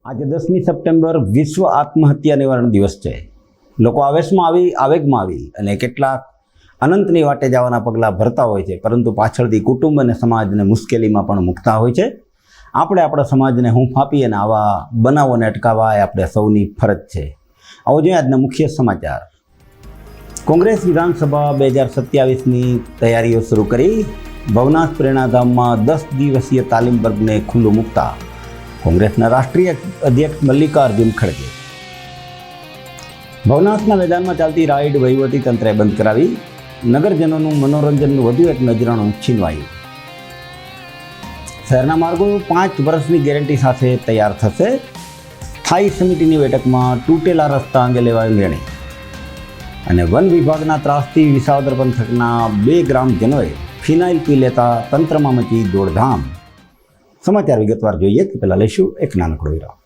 આજે 10મી સપ્ટેમ્બર વિશ્વ આત્મહત્યા નિવારણ દિવસ છે. લોકો આવેગમાં આવી અને કેટલાક અનંતની વાટે જવાના પગલાં ભરતા હોય છે, પરંતુ પાછળથી કુટુંબ અને સમાજને મુશ્કેલીમાં પણ મૂકતા હોય છે. આપણે આપણા સમાજને હૂંફ આપી અને આવા બનાવોને અટકાવવા એ આપણે સૌની ફરજ છે. આવો જોઈએ આજના મુખ્ય સમાચાર. કોંગ્રેસ વિધાનસભા 2027ની તૈયારીઓ શરૂ કરી. ભવનાથ પ્રેરણાધામમાં 10 દિવસીય તાલીમ વર્ગને ખુલ્લું મૂકતા કોંગ્રેસના રાષ્ટ્રીય અધ્યક્ષ મલ્લિકાર્જુન ખડગે. ભવનાથના મેદાનમાં ચાલતી રાઈડ વહીવટી તંત્રે બંધ કરાવી. નગરજનોનું મનોરંજનનું વધુ એક નજરાણું છીનવાયું. શહેરના માર્ગો 5 વર્ષની ગેરંટી સાથે તૈયાર થશે. સ્થાયી સમિતિની બેઠકમાં તૂટેલા રસ્તા અંગે લેવાયો નિર્ણય. અને વન વિભાગના ત્રાસથી વિસાવદર પંથકના 2 ગ્રામજનોએ ફિનાઇલ પી લેતા તંત્રમાં મચી દોડધામ. સમાચાર વિગતવાર જોઈએ તે પહેલાં લઈશું એક નાનકડો વિરામ.